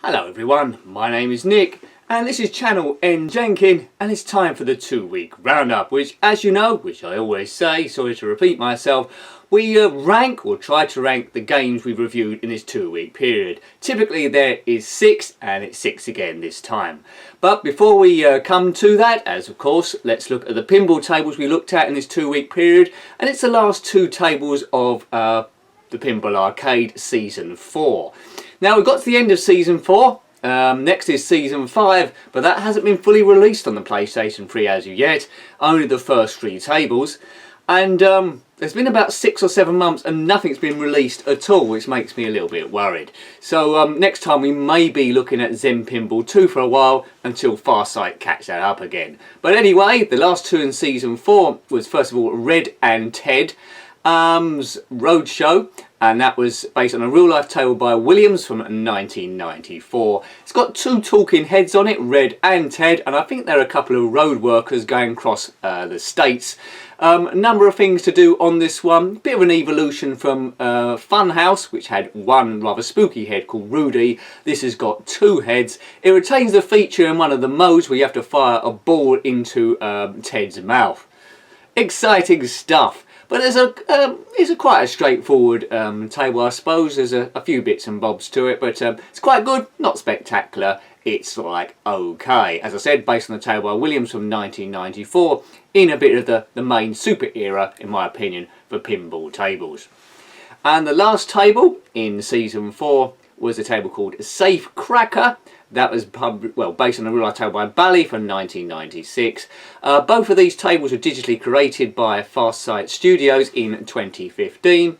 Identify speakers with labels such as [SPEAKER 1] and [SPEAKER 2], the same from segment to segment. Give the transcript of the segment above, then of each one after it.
[SPEAKER 1] Hello everyone, my name is Nick and this is channel njenkin and it's time for the 2-week roundup, which, as you know, which I always say, sorry to repeat myself, we rank or try to rank the games we've reviewed in this 2-week period. Typically there is 6 and it's 6 again this time. But before we come to that, as of course, let's look at the pinball tables we looked at in this 2-week period, and it's the last 2 tables of the Pinball Arcade Season 4. Now we've got to the end of Season 4, next is Season 5, but that hasn't been fully released on the PlayStation 3 as of yet, only the first 3 tables. And there's been about 6 or 7 months and nothing's been released at all, which makes me a little bit worried. So next time we may be looking at Zen Pinball 2 for a while until Farsight catch that up again. But anyway, the last 2 in Season 4 was first of all Red and Ted Roadshow, and that was based on a real life table by Williams from 1994. It's got 2 talking heads on it, Red and Ted, and I think there are a couple of road workers going across the states. A number of things to do on this one. Bit of an evolution from Funhouse, which had 1 rather spooky head called Rudy. This has got 2 heads. It retains the feature in one of the modes where you have to fire a ball into Ted's mouth. Exciting stuff. But it's quite a straightforward table, I suppose. There's a few bits and bobs to it, but it's quite good, not spectacular. It's sort of like okay. As I said, based on the table by Williams from 1994, in a bit of the main super era, in my opinion, for pinball tables. And the last table in Season 4 was a table called Safe Cracker. That was based on a real life table by Bally from 1996. Both of these tables were digitally created by Farsight Studios in 2015.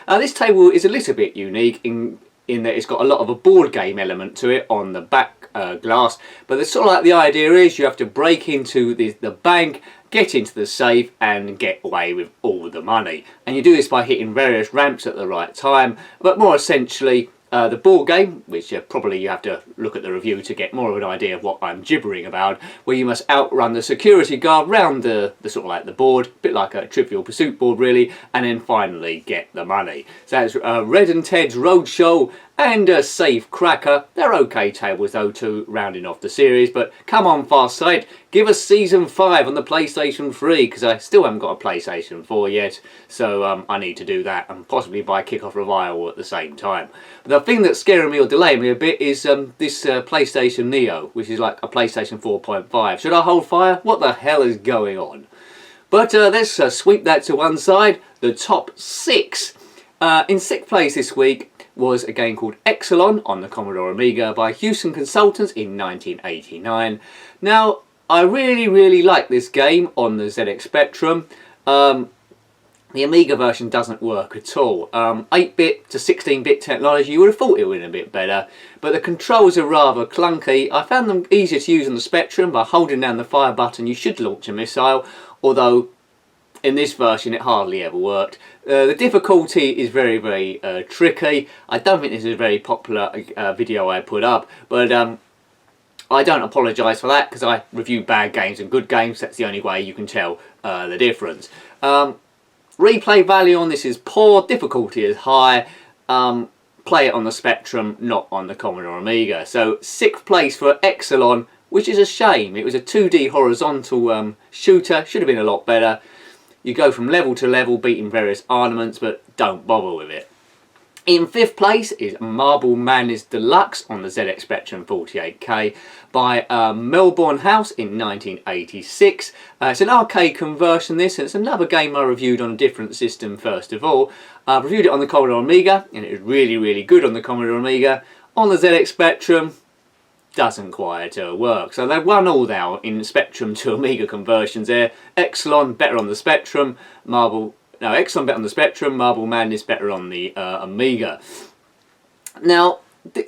[SPEAKER 1] This table is a little bit unique in that it's got a lot of a board game element to it on the back glass. But it's sort of like the idea is you have to break into the bank, get into the safe and get away with all the money. And you do this by hitting various ramps at the right time, but more essentially the board game, which probably you have to look at the review to get more of an idea of what I'm gibbering about, where you must outrun the security guard round the sort of like the board, a bit like a Trivial Pursuit board really, and then finally get the money. So that's Red and Ted's Roadshow and Safe Cracker. They're okay tables though, to rounding off the series, but come on Farsight, give us Season 5 on the PlayStation 3, because I still haven't got a PlayStation 4 yet, so I need to do that and possibly buy Kickoff Revival at the same time. But the thing that's scaring me or delaying me a bit is this PlayStation Neo, which is like a PlayStation 4.5. Should I hold fire? What the hell is going on? But let's sweep that to one side. The top 6. In 6th place this week was a game called Exelon on the Commodore Amiga by Houston Consultants in 1989. Now, I really like this game on the ZX Spectrum. The Amiga version doesn't work at all. 8-bit to 16-bit technology, you would have thought it would have been a bit better, but the controls are rather clunky. I found them easier to use on the Spectrum. By holding down the fire button you should launch a missile, although in this version it hardly ever worked. The difficulty is very tricky. I don't think this is a very popular video I put up, but I don't apologise for that, because I review bad games and good games. That's the only way you can tell the difference. Replay value on this is poor, difficulty is high. Play it on the Spectrum, not on the Commodore Amiga. So 6th place for Exelon, which is a shame. It was a 2D horizontal shooter, should have been a lot better. You go from level to level beating various armaments, but don't bother with it. In 5th place is Man Deluxe on the ZX Spectrum 48K by Melbourne House in 1986. It's an arcade conversion this, and it's another game I reviewed on a different system first of all. I reviewed it on the Commodore Amiga and it was really good on the Commodore Amiga. On the ZX Spectrum, doesn't quite work. So they've won all now in Spectrum to Amiga conversions there. Exelon better on the Spectrum, Exelon better on the Spectrum, Marble Madness better on the Amiga. Now,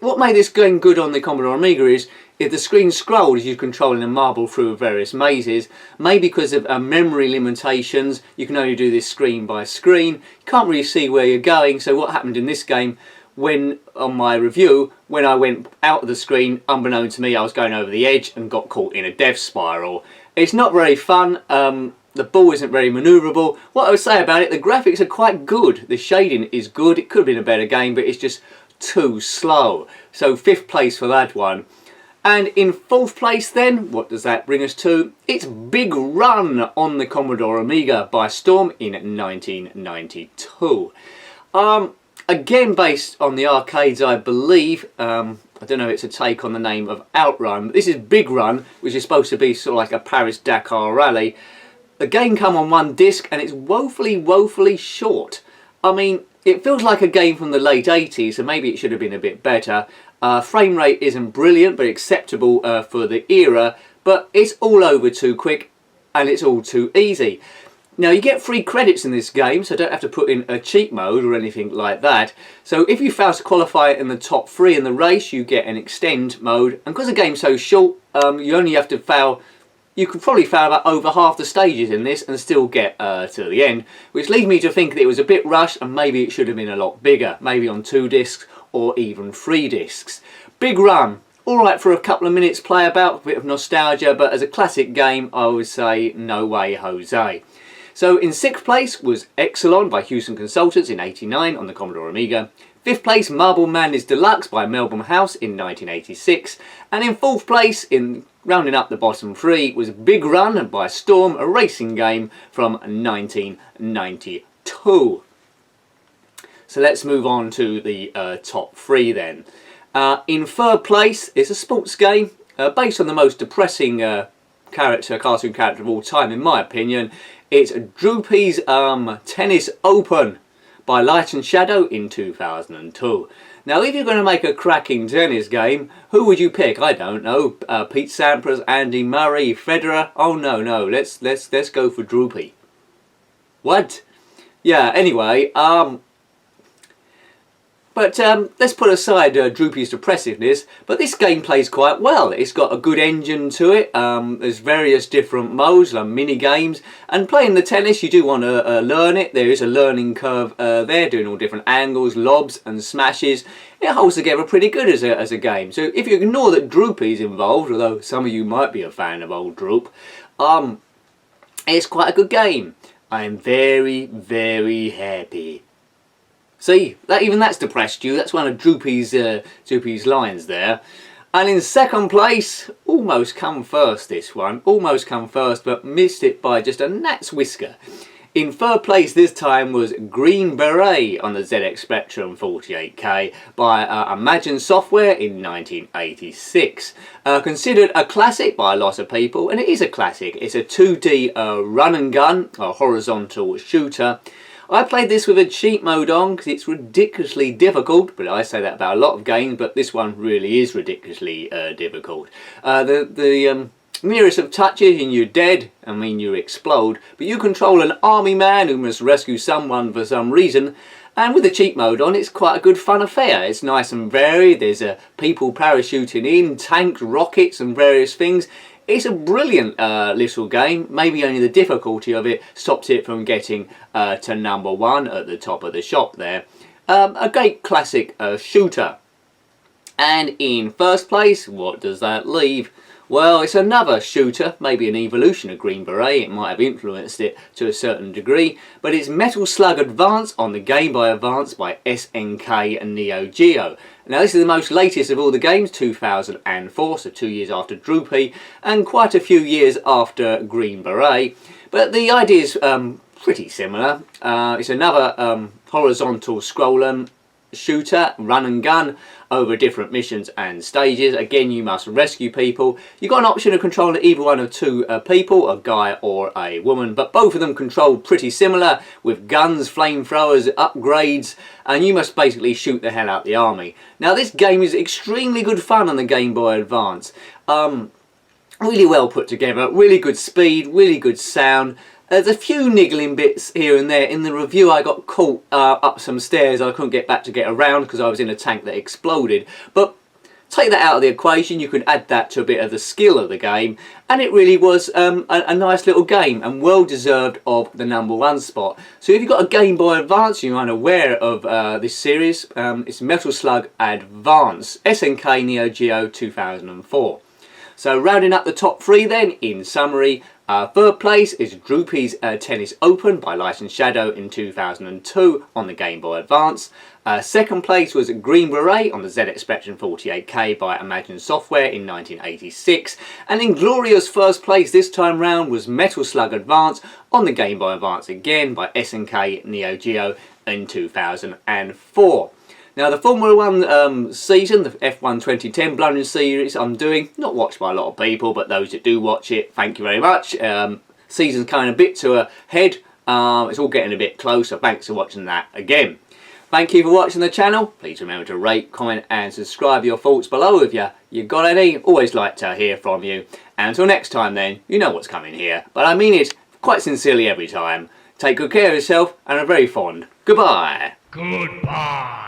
[SPEAKER 1] what made this game good on the Commodore Amiga is if the screen scrolled as you're controlling a marble through various mazes, maybe because of memory limitations, you can only do this screen by screen. You can't really see where you're going, so what happened in this game, when on my review, when I went out of the screen, unbeknown to me, I was going over the edge and got caught in a death spiral. It's not very fun. The ball isn't very manoeuvrable. What I would say about it, the graphics are quite good. The shading is good. It could have been a better game, but it's just too slow. So 5th place for that one. And in 4th place then, what does that bring us to? It's Big Run on the Commodore Amiga by Storm in 1992. Again based on the arcades, I believe. I don't know if it's a take on the name of Outrun, but this is Big Run, which is supposed to be sort of like a Paris-Dakar rally. The game come on 1 disc and it's woefully short. I mean, it feels like a game from the late 80s, so maybe it should have been a bit better. Frame rate isn't brilliant, but acceptable for the era, but it's all over too quick and it's all too easy. Now you get free credits in this game, so don't have to put in a cheat mode or anything like that. So if you fail to qualify in the top 3 in the race, you get an extend mode, and because the game's so short, you only have to fail. You could probably fail about over half the stages in this and still get to the end, which leads me to think that it was a bit rushed and maybe it should have been a lot bigger, maybe on 2 discs or even 3 discs. Big Run, alright for a couple of minutes play about, a bit of nostalgia, but as a classic game I would say no way Jose. So in 6th place was Exelon by Houston Consultants in '89 on the Commodore Amiga. 5th place, Marble Man Deluxe by Melbourne House in 1986. And in 4th place, in rounding up the bottom 3, was Big Run by Storm, a racing game from 1992. So let's move on to the top 3 then. In 3rd place is a sports game based on the most depressing cartoon character of all time, in my opinion. It's DROOPY'S Tennis Open by Light and Shadow in 2002. Now, if you're going to make a cracking tennis game, who would you pick? I don't know. Pete Sampras, Andy Murray, Federer? Oh no, let's go for Droopy. What? Yeah. Anyway, But let's put aside Droopy's depressiveness, but this game plays quite well. It's got a good engine to it, there's various different modes, like mini games, and playing the tennis you do want to learn it. There is a learning curve there, doing all different angles, lobs and smashes. It holds together pretty good as a game. So if you ignore that Droopy's involved, although some of you might be a fan of old Droop, it's quite a good game. I am very happy. See, even that's depressed you. That's one of Droopy's lines there. And in 2nd place, almost come first this one. Almost come first, but missed it by just a gnat's whisker. In 3rd place this time was Green Beret on the ZX Spectrum 48K by Imagine Software in 1986. Considered a classic by a lot of people, and it is a classic. It's a 2D run and gun, a horizontal shooter. I played this with a cheat mode on because it's ridiculously difficult, but I say that about a lot of games, but this one really is ridiculously difficult. The nearest of touches and you're dead, I mean you explode, but you control an army man who must rescue someone for some reason, and with the cheat mode on it's quite a good fun affair. It's nice and varied, there's people parachuting in, tanks, rockets and various things. It's a brilliant little game. Maybe only the difficulty of it stopped it from getting to #1 at the top of the shop there. A great classic shooter. And in 1st place, what does that leave? Well, it's another shooter, maybe an evolution of Green Beret. It might have influenced it to a certain degree, but it's Metal Slug Advance on the Game Boy Advance by SNK and Neo Geo. Now this is the most latest of all the games, 2004, so 2 years after Droopy, and quite a few years after Green Beret. But the idea is pretty similar. It's another horizontal scroller shooter, run and gun, over different missions and stages. Again, you must rescue people. You've got an option of controlling either one of 2 people, a guy or a woman, but both of them controlled pretty similar, with guns, flamethrowers, upgrades, and you must basically shoot the hell out the army. Now this game is extremely good fun on the Game Boy Advance. Really well put together, really good speed, really good sound. There's a few niggling bits here and there. In the review I got caught up some stairs. I couldn't get back to get around because I was in a tank that exploded. But take that out of the equation, you can add that to a bit of the skill of the game, and it really was a nice little game and well deserved of the #1 spot. So if you've got a Game Boy Advance, you're unaware of this series, it's Metal Slug Advance, SNK Neo Geo 2004. So rounding up the top 3 then, in summary, Third place is DROOPY'S Tennis Open by Light and Shadow in 2002 on the Game Boy Advance. Second place was Green Beret on the ZX Spectrum 48K by Imagine Software in 1986. And inglorious first place this time round was Metal Slug Advance on the Game Boy Advance again by SNK Neo Geo in 2004. Now the Formula 1 season, the F1 2010 Blundering Series I'm doing, not watched by a lot of people, but those that do watch it, thank you very much. Season's coming a bit to a head, it's all getting a bit closer, thanks for watching that again. Thank you for watching the channel. Please remember to rate, comment and subscribe. Your thoughts below if you got any. Always like to hear from you. And until next time then, you know what's coming here. But I mean it quite sincerely every time. Take good care of yourself and a very fond goodbye.
[SPEAKER 2] Goodbye.